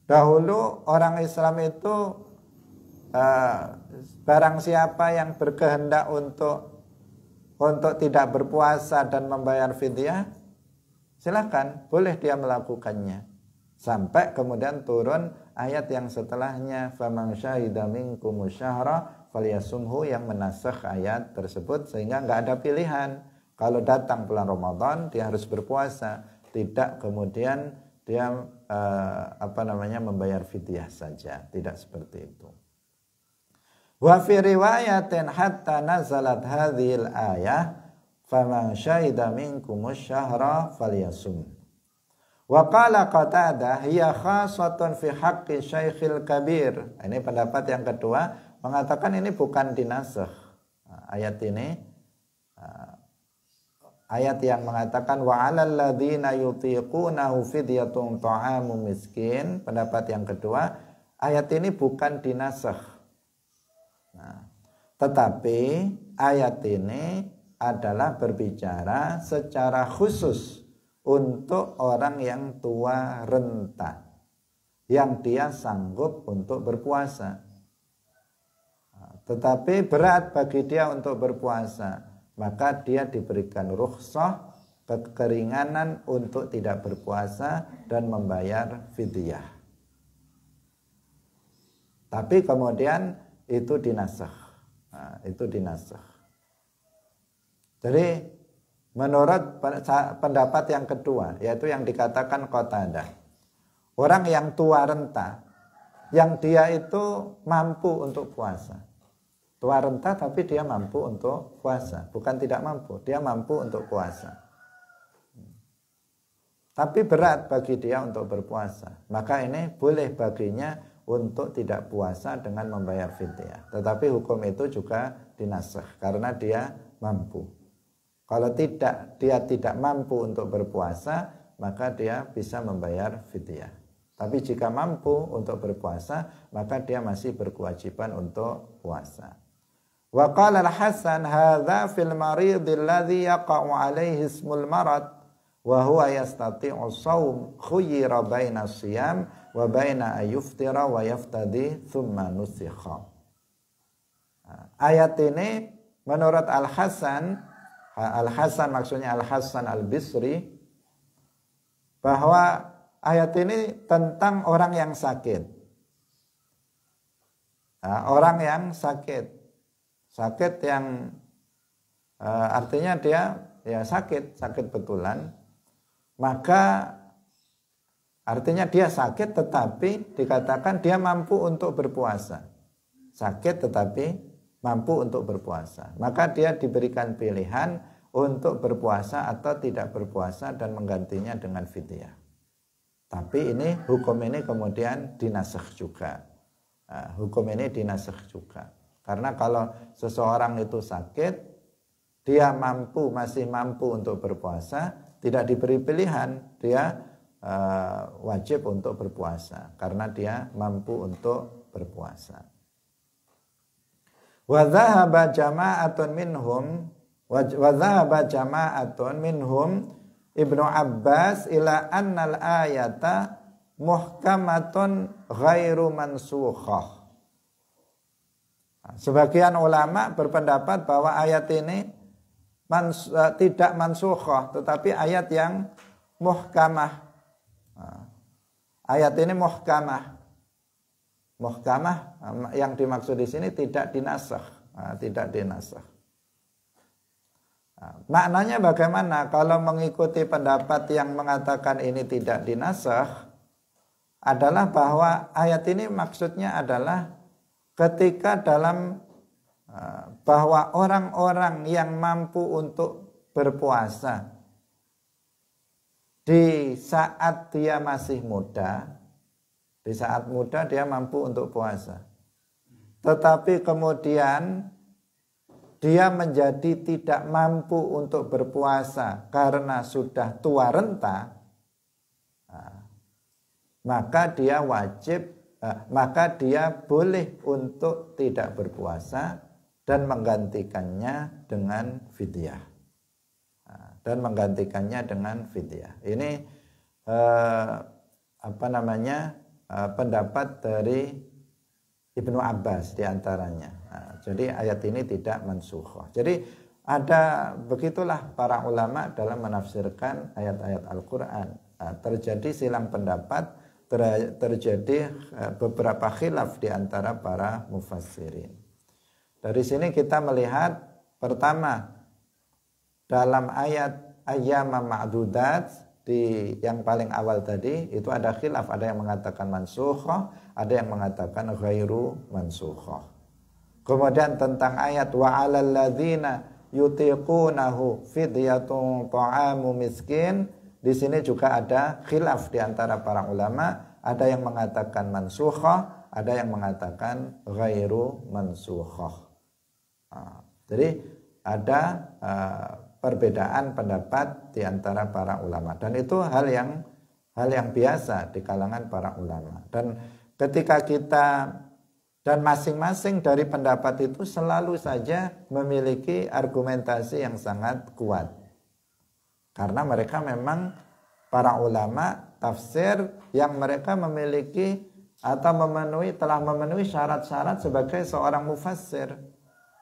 dahulu orang Islam itu barang siapa yang berkehendak untuk tidak berpuasa dan membayar fidyah, silakan, boleh dia melakukannya. Sampai kemudian turun ayat yang setelahnya faman syahida minkumus syahra falyasumhu, yang menasakh ayat tersebut, sehingga enggak ada pilihan. Kalau datang bulan Ramadan dia harus berpuasa, tidak kemudian dia membayar fidyah saja, tidak seperti itu. Wa fi riwayatin hatta nazalat hadhil ayah faman syahida minkumus syahra falyasum. Wa qala Qatadah hiya khassatun fi haqqi syaikhil kabir. Ini pendapat yang kedua, mengatakan ini bukan dinasakh. Ayat ini ayat yang mengatakan wa 'alal ladzina yutiqunahu fidyatun ta'amu miskin. Pendapat yang kedua, ayat ini bukan dinasakh. Tetapi ayat ini adalah berbicara secara khusus untuk orang yang tua renta, yang dia sanggup untuk berpuasa. Tetapi berat bagi dia untuk berpuasa, maka dia diberikan rukhsah, keringanan untuk tidak berpuasa dan membayar fidyah. Tapi kemudian itu dinasakh. Itu dinasakh. Jadi menurut pendapat yang kedua, yaitu yang dikatakan Qatadah, orang yang tua renta, yang dia itu mampu untuk puasa. Tua renta tapi dia mampu untuk puasa, bukan tidak mampu, dia mampu untuk puasa. Tapi berat bagi dia untuk berpuasa, maka ini boleh baginya untuk tidak puasa dengan membayar fidyah. Tetapi hukum itu juga dinasakh karena dia mampu. Kalau dia tidak mampu untuk berpuasa, maka dia bisa membayar fidyah. Tapi jika mampu untuk berpuasa, maka dia masih berkewajiban untuk puasa. Wa qala al-Hasan hadza fil marid alladhi yaqa'u alaihi ismul marad wa huwa yastati'u shaum khuyira baina siyam wa baina ayuftira wa yaftadi thumma nusikha. Ayat ini menurut Al-Hasan maksudnya Al-Hasan Al-Bisri, bahwa ayat ini tentang orang yang sakit. Orang yang sakit yang artinya dia ya sakit betulan, maka artinya dia sakit tetapi dikatakan dia mampu untuk berpuasa. Sakit tetapi mampu untuk berpuasa, maka dia diberikan pilihan untuk berpuasa atau tidak berpuasa dan menggantinya dengan fidyah. Tapi ini hukum ini kemudian dinasakh juga. Hukum ini dinasakh juga. Karena kalau seseorang itu sakit, dia masih mampu untuk berpuasa, tidak diberi pilihan, dia wajib untuk berpuasa karena dia mampu untuk berpuasa. Wa dhahaba jama'atun minhum Ibnu Abbas ila annal ayata muhkamatun ghairu mansukhah. Sebagian ulama berpendapat bahwa ayat ini tidak mansukhah, tetapi ayat yang muhkamah. Ayat ini muhkamah. Muhkamah yang dimaksud di sini tidak dinasakh, tidak dinasakh. Maknanya bagaimana? Kalau mengikuti pendapat yang mengatakan ini tidak dinasakh, adalah bahwa ayat ini maksudnya adalah ketika dalam bahwa orang-orang yang mampu untuk berpuasa di saat dia masih muda, di saat muda dia mampu untuk puasa, tetapi kemudian dia menjadi tidak mampu untuk berpuasa karena sudah tua renta, maka dia boleh untuk tidak berpuasa dan menggantikannya dengan fidyah. Ini pendapat dari Ibnu Abbas diantaranya. Jadi ayat ini tidak mansukhah. Jadi begitulah para ulama dalam menafsirkan ayat-ayat Al-Quran. Terjadi silang pendapat, terjadi beberapa khilaf di antara para mufassirin. Dari sini kita melihat, pertama, dalam ayat ayyama ma'dudat yang paling awal tadi itu ada khilaf, ada yang mengatakan mansukhah, ada yang mengatakan ghairu mansukhah. Kemudian tentang ayat wa 'alal ladzina yutiqunahu fidyatun ta'amu miskin, di sini juga ada khilaf di antara para ulama, ada yang mengatakan mansukhah, ada yang mengatakan ghairu mansukhah. Jadi ada perbedaan pendapat di antara para ulama, dan itu hal yang biasa di kalangan para ulama. Dan ketika kita dan masing-masing dari pendapat itu selalu saja memiliki argumentasi yang sangat kuat, karena mereka memang para ulama tafsir yang mereka memiliki atau telah memenuhi syarat-syarat sebagai seorang mufassir.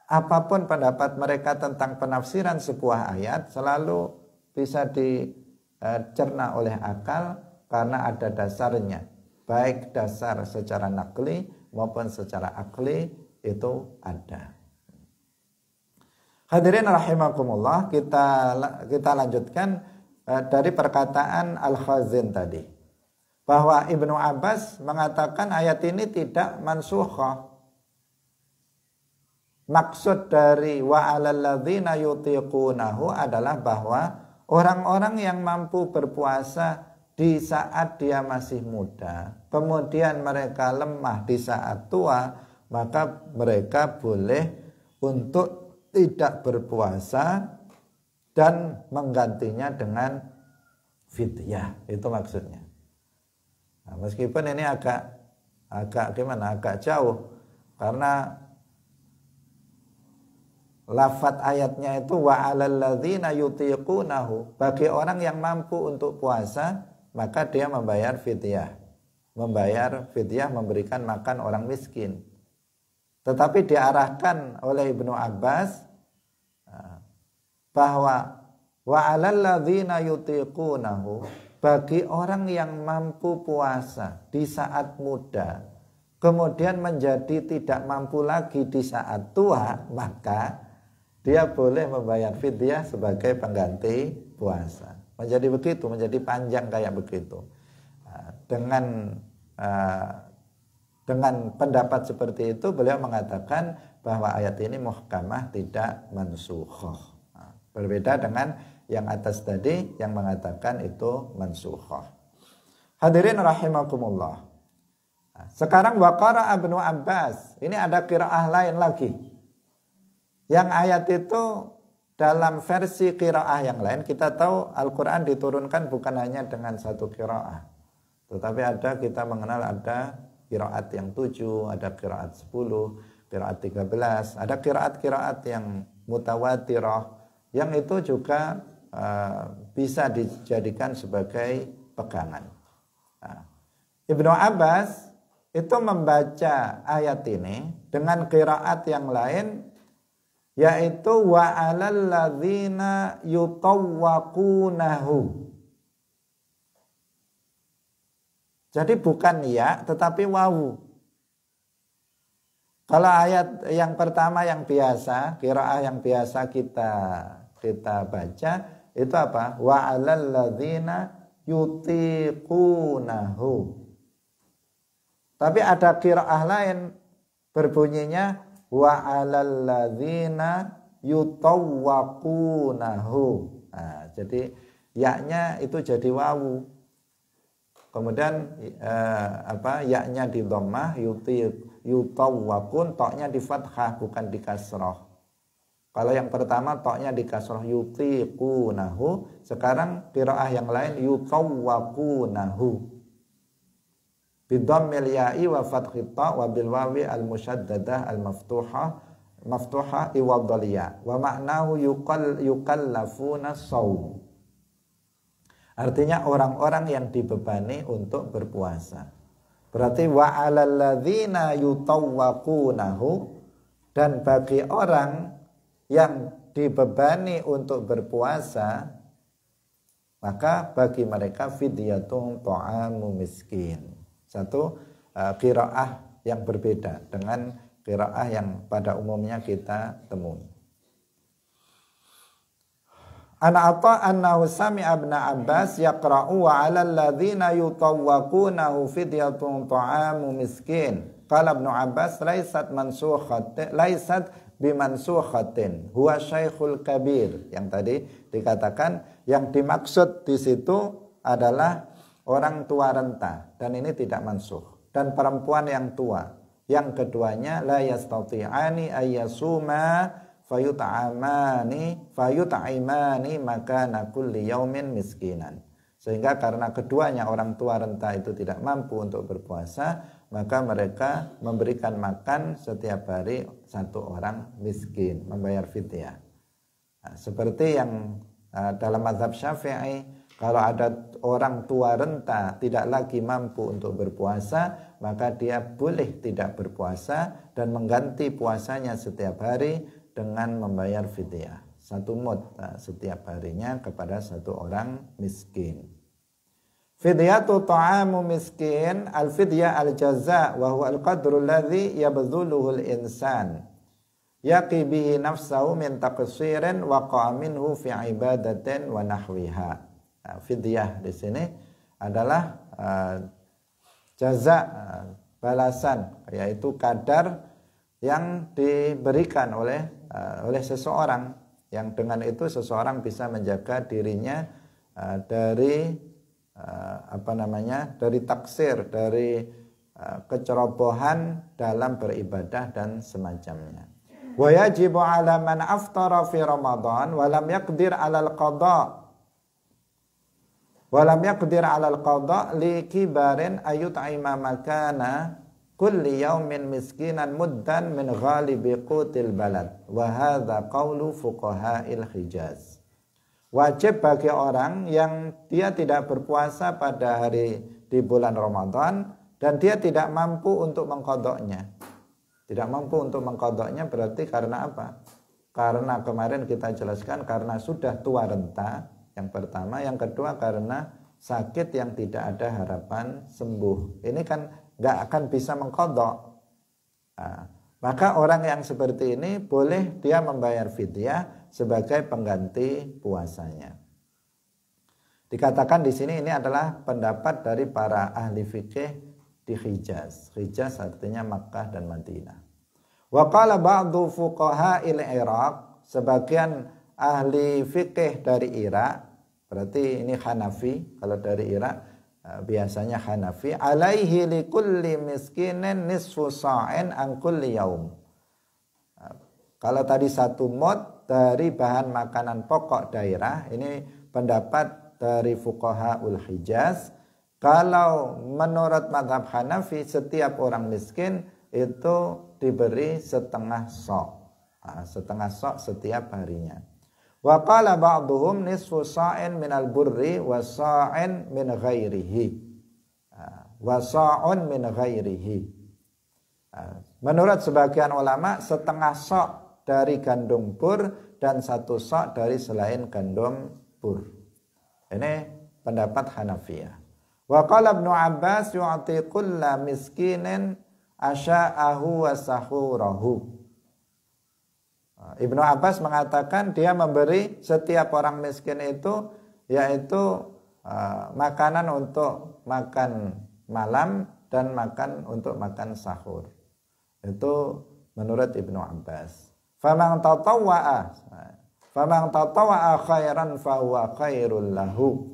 Apapun pendapat mereka tentang penafsiran sebuah ayat selalu bisa dicerna oleh akal karena ada dasarnya, baik dasar secara nakli maupun secara akli itu ada. Hadirin rahimakumullah, kita lanjutkan dari perkataan Al-Khazin tadi, bahwa Ibnu Abbas mengatakan ayat ini tidak mansukhah. Maksud dari wa 'alal ladzina yutiqunahu adalah bahwa orang-orang yang mampu berpuasa di saat dia masih muda, kemudian mereka lemah di saat tua, maka mereka boleh untuk tidak berpuasa dan menggantinya dengan fidyah. Itu maksudnya. Nah, meskipun ini agak jauh, karena lafadz ayatnya itu wa 'alal ladzina yutiqunahu, bagi orang yang mampu untuk puasa maka dia membayar fidyah. Membayar fidyah, memberikan makan orang miskin. Tetapi diarahkan oleh Ibnu Abbas bahwa wa 'alal ladzina yutiqunahu, bagi orang yang mampu puasa di saat muda kemudian menjadi tidak mampu lagi di saat tua, maka dia boleh membayar fidyah sebagai pengganti puasa. Menjadi begitu, menjadi panjang kayak begitu. Dengan pendapat seperti itu, beliau mengatakan bahwa ayat ini muhkamah, tidak mansukhah. Berbeda dengan yang atas tadi yang mengatakan itu mansukhah. Hadirin rahimakumullah. Sekarang waqara Ibnu Abbas. Ini ada qiraah lain lagi. Yang ayat itu dalam versi qiraah yang lain, kita tahu Al-Quran diturunkan bukan hanya dengan satu qiraah, tetapi kita mengenal ada qiraat yang 7, ada qiraat 10, qiraat 13, ada qiraat-qiraat yang mutawatirah, yang itu juga bisa dijadikan sebagai pegangan. Ibnu Abbas itu membaca ayat ini dengan qiraat yang lain, yaitu wa 'alal ladzina yutawwaqunahu. Jadi bukan ya tetapi wawu. Kalau ayat yang pertama yang biasa, qiraah yang biasa kita baca itu apa? Wa 'alal ladzina yutiqunahu. Tapi ada qiraah lain berbunyinya wa 'alal ladzina yutawwaqunahu. Nah, jadi yaknya itu jadi wawu. Kemudian yaknya di dhammah, yutawwaqun, toknya di fathah bukan di kasrah. Kalau yang pertama toknya di kasrah yutiqunahu, sekarang qiraah yang lain yutawwaqunahu. Bidhammil ya'i wa fathit ta wa bil wawi al musyaddadah al maftuha iwadhal ya wa ma'nahu yukallafuna shaum. Artinya orang-orang yang dibebani untuk berpuasa. Berarti wa 'alal ladzina yutawwaqunahu, dan bagi orang yang dibebani untuk berpuasa, maka bagi mereka fidyatun ta'amu miskin. Satu qiraah yang berbeda dengan qiraah yang pada umumnya kita temui. Ana ata annahu sami'a Ibnu Abbas yaqra'u wa 'alal ladzina yutawwaqunahu fidyatun ta'amu miskin. Qala Ibnu Abbas laysat bimansukhatin huwa syaikhul kabir. Yang tadi dikatakan yang dimaksud di situ adalah orang tua renta, dan ini tidak mansukh, dan perempuan yang tua. Yang keduanya la yastati'ani ayyasuma fayut'imani makana kulli yaumin miskinan. Sehingga karena keduanya orang tua renta itu tidak mampu untuk berpuasa, maka mereka memberikan makan setiap hari satu orang miskin, membayar fidyah. Nah, seperti yang dalam mazhab Syafi'i, kalau ada orang tua renta tidak lagi mampu untuk berpuasa, maka dia boleh tidak berpuasa dan mengganti puasanya setiap hari dengan membayar fidyah. Satu mud setiap harinya kepada satu orang miskin. Fidyatu ta'amu miskin, al-fidyah al-jaza' wa huwa al-qadru alladhi yabdhuluhu al-insan yaqi bihi nafsahu min taqsirin waqa'a minhu fi ibadatin wa nahwiha. Nah, fidyah di sini adalah jaza, balasan, yaitu kadar yang diberikan oleh seseorang, yang dengan itu seseorang bisa menjaga dirinya dari dari taksir, dari kecerobohan dalam beribadah dan semacamnya. Wa yajibu 'ala man aftara fi Ramadan wa lam yaqdir 'ala al-qada li kibarin ayut'ima makana kulli yaumin miskinan muddan min ghalibi qutil balad wa hadza qawlu fuqaha'il Hijaz. Wajib bagi orang yang dia tidak berpuasa pada hari di bulan Ramadan dan dia tidak mampu untuk mengqadanya. Tidak mampu untuk mengqadanya berarti karena apa? Karena kemarin kita jelaskan karena sudah tua renta, yang pertama. Yang kedua karena sakit yang tidak ada harapan sembuh. Ini kan nggak akan bisa mengqadha. Maka orang yang seperti ini boleh dia membayar fidyah sebagai pengganti puasanya. Dikatakan di sini ini adalah pendapat dari para ahli fikih di Hijaz. Hijaz artinya Makkah dan Madinah. Wa qala ba'du fuqaha'il Iraq, sebagian ahli fikih dari Irak, berarti ini Hanafi, kalau dari Irak biasanya Hanafi, alaihi li kulli miskinin nisfu sa'in an kulli yaum. Kalau tadi satu mud dari bahan makanan pokok daerah, ini pendapat dari fuqahaul Hijaz. Kalau menurut mazhab Hanafi, setiap orang miskin itu diberi setengah sok, setengah sok setiap harinya. Wa qala ba'duhum nisfu sa'in minal burri wa sa'in min ghairihi. Wa sa'un min ghairihi. Menurut sebagian ulama, setengah sok dari gandum pur dan satu sok dari selain gandum pur. Ini pendapat Hanafiyah. Wa qala Ibnu Abbas yu'ti kulla miskinin asya'ahu wa sahurahu. Ibnu Abbas mengatakan dia memberi setiap orang miskin itu yaitu makanan untuk makan malam dan makan untuk makan sahur. Itu menurut Ibnu Abbas. Faman tatawwa'a khairan fahuwa khairul lahu.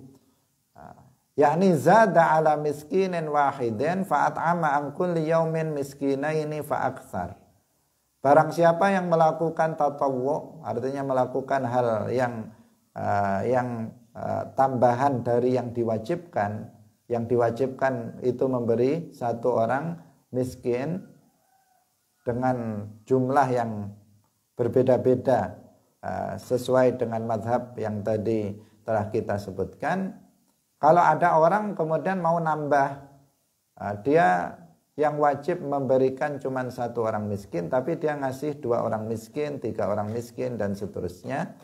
Yakni zada ala miskinin wahidin fa'at'ama an kulli yaumin miskinaini fa'aktsar. Barang siapa yang melakukan tatawwu', artinya melakukan hal yang tambahan dari yang diwajibkan itu memberi satu orang miskin dengan jumlah yang berbeda-beda sesuai dengan mazhab yang tadi telah kita sebutkan. Kalau ada orang kemudian mau nambah, dia yang wajib memberikan cuma satu orang miskin, tapi dia ngasih 2 orang miskin, 3 orang miskin dan seterusnya,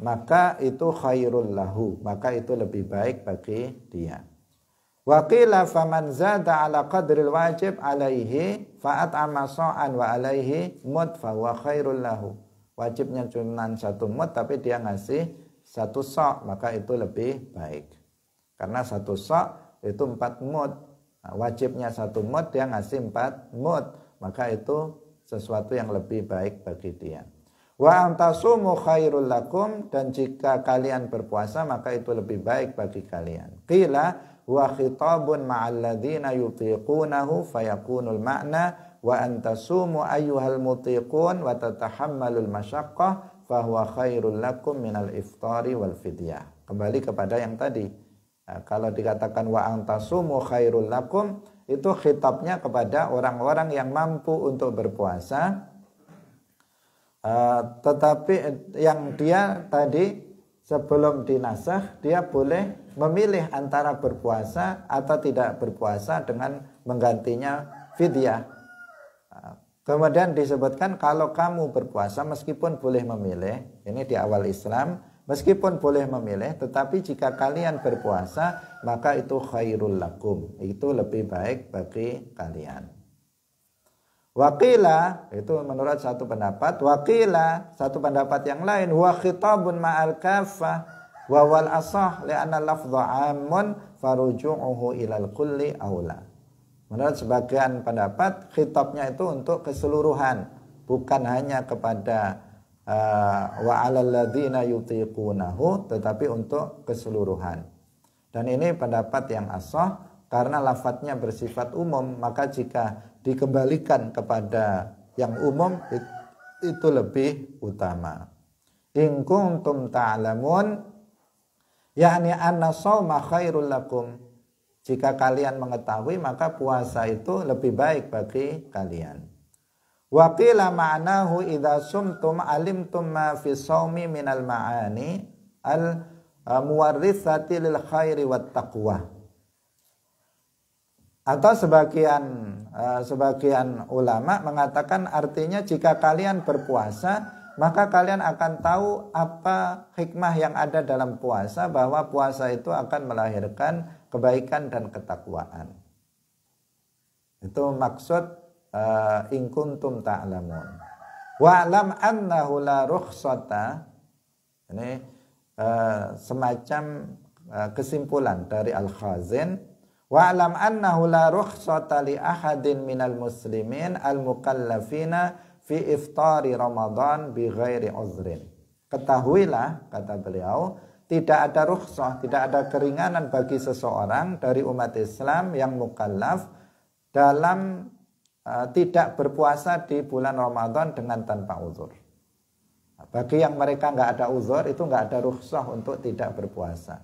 maka itu khairul lahu, maka itu lebih baik bagi dia. Wa qila faman zada ala qadril wajib alaihi fa'at'ama sa'an wa alaihi mud fa huwa khairul lahu. Wajibnya cuma 1 mud tapi dia ngasih 1 sa', maka itu lebih baik. Karena 1 sa' itu 4 mud. Wajibnya 1 mud, dia ngasih 4 mud, maka itu sesuatu yang lebih baik bagi dia. Wa antasumu khairul lakum, dan jika kalian berpuasa maka itu lebih baik bagi kalian. Qila wa khitabun ma'al ladzina yutiqunahu fayakunul ma'na wa antasumu ayyuhal mutiqun wa tatahammalul masyaqqah fahuwa khairul lakum minal iftari wal fidyah. Kembali kepada yang tadi. Nah, kalau dikatakan wa antasumu khairul lakum, itu khitabnya kepada orang-orang yang mampu untuk berpuasa. Tetapi yang dia tadi sebelum dinasakh, dia boleh memilih antara berpuasa atau tidak berpuasa dengan menggantinya fidyah. Kemudian disebutkan kalau kamu berpuasa meskipun boleh memilih, ini di awal Islam, meskipun boleh memilih, tetapi jika kalian berpuasa maka itu khairul lakum, itu lebih baik bagi kalian. Waqila, itu menurut satu pendapat. Waqila, satu pendapat yang lain, wa khitabun ma'al kafah wa wal asah li'anna lafdha 'ammun faruju'uhu ilal kulli aula. Menurut sebagian pendapat, khitabnya itu untuk keseluruhan, bukan hanya kepada wa 'alal ladzina yutiqunahu, tetapi untuk keseluruhan. Dan ini pendapat yang asah karena lafadznya bersifat umum, maka jika dikembalikan kepada yang umum itu lebih utama. In kuntum ta'lamun, yakni anna shauma khairul lakum. Jika kalian mengetahui maka puasa itu lebih baik bagi kalian. Wa qila ma'nahu idza sumtum alimtum ma fi shaumi minal ma'ani al muwarritsati lil khairi wat taqwa. Atau sebagian ulama mengatakan artinya jika kalian berpuasa maka kalian akan tahu apa hikmah yang ada dalam puasa, bahwa puasa itu akan melahirkan kebaikan dan ketakwaan. Itu maksud in kuntum ta'lamun. Wa'lam annahu la rukhsata, ini semacam kesimpulan dari Al-Khazin. Wa'lam annahu la rukhsata li ahadin minal muslimin al-mukallafina fi iftari Ramadan bi ghairi uzrin. Ketahuilah, kata beliau, tidak ada rukhsah, tidak ada keringanan bagi seseorang dari umat Islam yang mukallaf dalam tidak berpuasa di bulan Ramadan dengan tanpa uzur. Bagi yang mereka nggak ada uzur, itu nggak ada rukhsah untuk tidak berpuasa.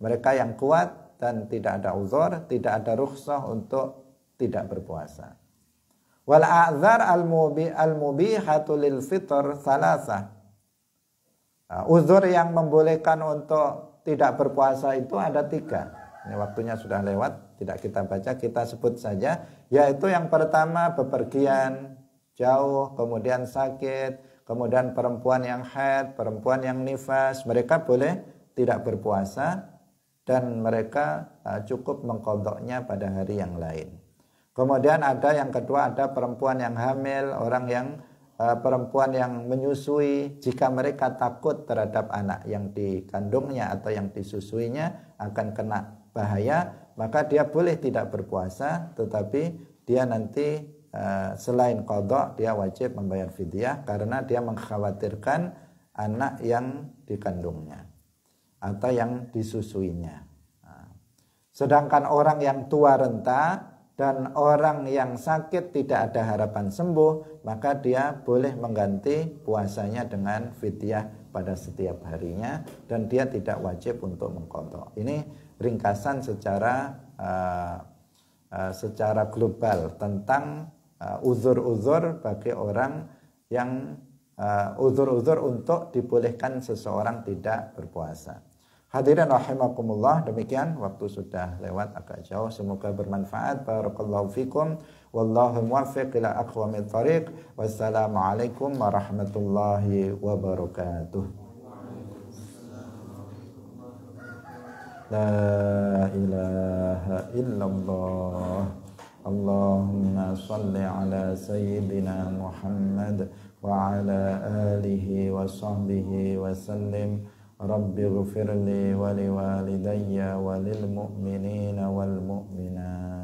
Mereka yang kuat dan tidak ada uzur, tidak ada rukhsah untuk tidak berpuasa. Wal a'dzar al-mubihatu lil fitr thalatha. Uzur yang membolehkan untuk tidak berpuasa itu ada 3. Ini waktunya sudah lewat, tidak kita baca, kita sebut saja. Yaitu yang pertama bepergian jauh, kemudian sakit, kemudian perempuan yang haid, perempuan yang nifas, mereka boleh tidak berpuasa dan mereka cukup mengqadha'nya pada hari yang lain. Kemudian ada yang kedua, ada perempuan yang hamil, orang yang perempuan yang menyusui, jika mereka takut terhadap anak yang dikandungnya atau yang disusuinya akan kena bahaya, maka dia boleh tidak berpuasa, tetapi dia nanti selain qadha dia wajib membayar fidyah karena dia mengkhawatirkan anak yang dikandungnya atau yang disusuinya. Sedangkan orang yang tua renta dan orang yang sakit tidak ada harapan sembuh, maka dia boleh mengganti puasanya dengan fidyah pada setiap harinya dan dia tidak wajib untuk mengqadha. Ini ringkasan secara global tentang uzur-uzur bagi orang yang uzur-uzur untuk dibolehkan seseorang tidak berpuasa. Hadirin rahimakumullah, demikian waktu sudah lewat agak jauh, semoga bermanfaat. Barakallahu fikum, wallahu muwaffiq ila aqwamit thariq. Wassalamualaikum warahmatullahi wabarakatuh. La ilaha illallah. Allahumma salli ala sayyidina Muhammad wa ala alihi wa sahbihi wa sallim. Rabbi ghfirli wa liwalidayya wa lil mu'minina wal mu'minat.